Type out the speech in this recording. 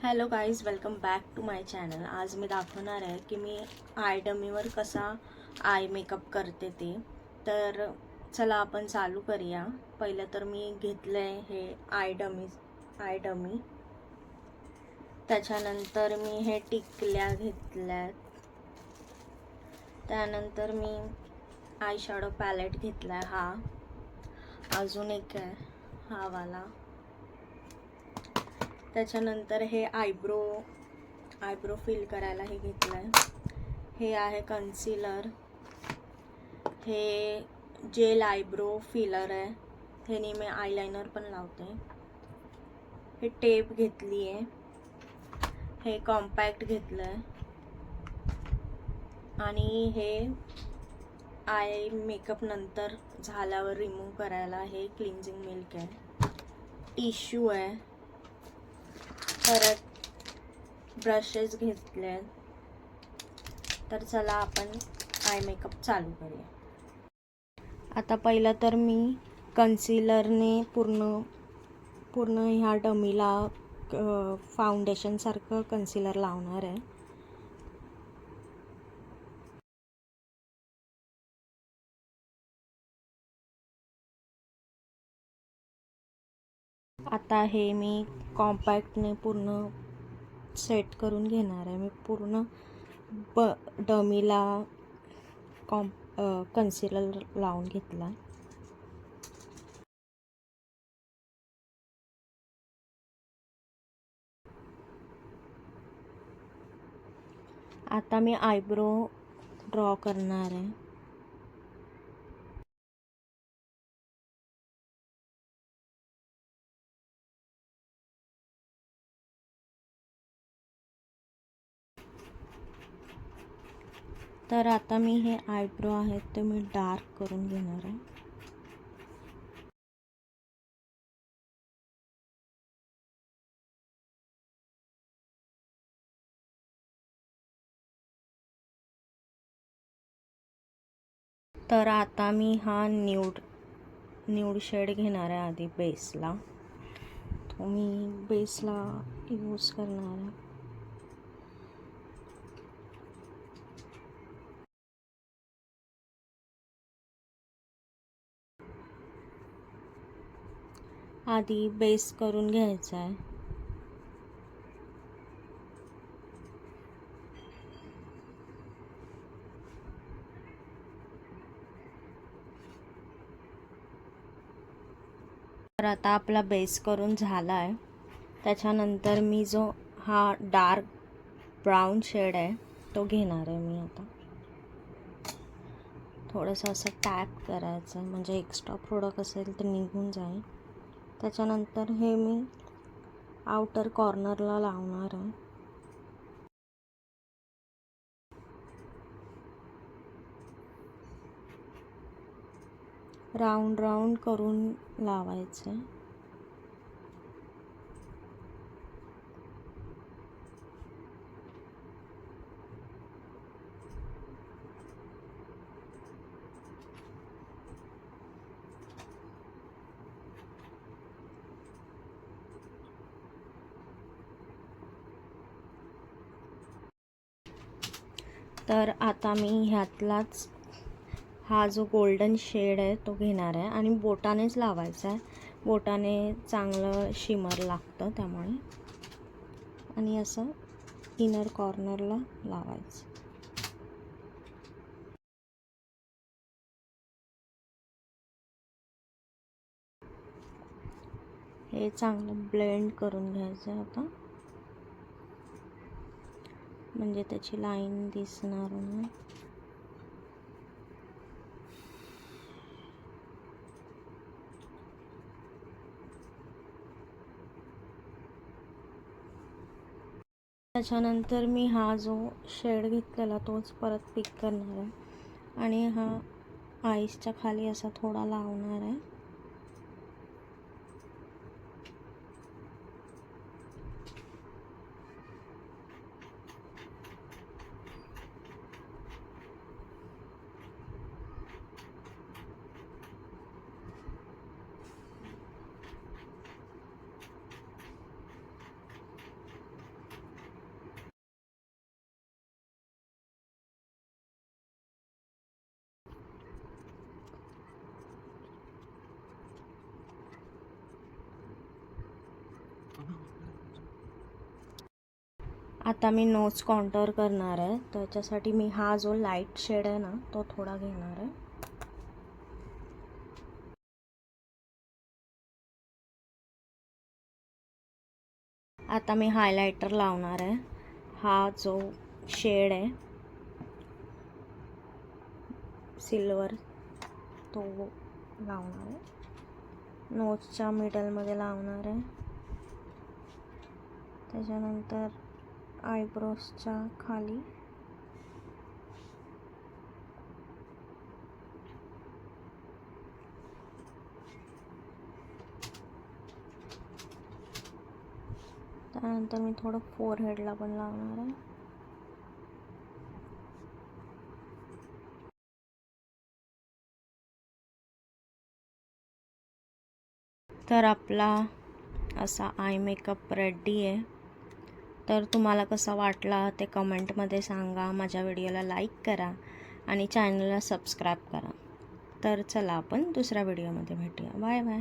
Hello guys, welcome back to my channel. आज मी दाखवणार आहे की मी आय डमीवर कसा आय मेकअप करते ते. तर चला आपण चालू करूया. पहिलं तर मी घेतलं आहे हे आय डमी. त्याच्यानंतर मी हे टिकल्या घेतल्यात. त्यानंतर मी आय शॅडो पॅलेट घेतला आहे हा. अजून एक आहे हा वाला. त्याच्यानंतर हे आयब्रो फिल करायला हे घेतलं आहे. हे आहे कन्सिलर. हे जेल आयब्रो फिलर आहे. ह्याने मी आयलाइनर पण लावते. हे टेप घेतली आहे. हे कॉम्पॅक्ट घेतलं आहे. आणि हे आय मेकअप नंतर झाल्यावर रिमूव्ह करायला हे क्लिन्झिंग मिल्क आहे. टिश्यू आहे. परत ब्रशेस घेतले. तर चला आपण आय मेकअप चालू करूया. आता पहिलं तर मी कन्सिलरने पूर्ण ह्या डमीला फाउंडेशनसारखं कन्सिलर लावणार आहे. आता हे मी कॉम्पॅक्टने पूर्ण सेट करून घेणार आहे. मी पूर्ण डमीला कन्सिलर लावून घेतला. आता मी आयब्रो ड्रॉ करणार आहे. तर आता मी हे आयब्रो आहेत ते मी डार्क करून घेणार आहे. तर आता मी हा न्यूड शेड घेणार आहे आधी बेसला. तो मी बेसला यूज करणार आहे. आधी बेस करून घ्यायचा आहे. तर आता आपला बेस करून झाला आहे. त्याच्यानंतर मी जो हा डार्क ब्राऊन शेड आहे तो घेणार आहे. मी आता थोडंसं असं टॅप करायचं आहे म्हणजे एक्स्ट्रा प्रोडक्ट असेल तर निघून जाईल. त्याच्यानंतर हे मी आउटर कॉर्नरला लावणार आहे. राऊंड करून लावायचं आहे. तर आता मी ह्यातलाच हा जो गोल्डन शेड आहे तो घेणार आहे आणि बोटानेच लावायचा आहे. बोटाने चांगलं शिमर लागतं त्यामुळे. आणि असं इनर कॉर्नरला लावायचं. हे चांगलं ब्लेंड करून घ्यायचं आहे आता, म्हणजे त्याची लाईन दिसणार नाही. त्याच्यानंतर मी हा जो शेड घेतलेला तोच परत पिक करणार आहे आणि हा आईसच्या खाली असा थोडा लावणार आहे. आता मी नोज कॉन्टोर करणार आहे, त्याच्यासाठी मी हा जो लाईट शेड आहे ना तो थोडा घेणार आहे. आता मी हायलायटर लावणार आहे. हा जो शेड आहे सिल्वर तो लावणार आहे. नोजच्या मिडलमध्ये लावणार आहे. त्याच्यानंतर आयब्रोजच्या खाली त्यानंतर मी थोडं फोरहेडला पण लावणार आहे. तर आपला असा आय मेकअप रेडी आहे. तर तुम्हाला कसा वाटला ते कमेंटमध्ये सांगा. माझ्या व्हिडिओला लाईक करा आणि चॅनलला सबस्क्राईब करा. तर चला आपण दुसऱ्या व्हिडिओमध्ये भेटूया. Bye bye.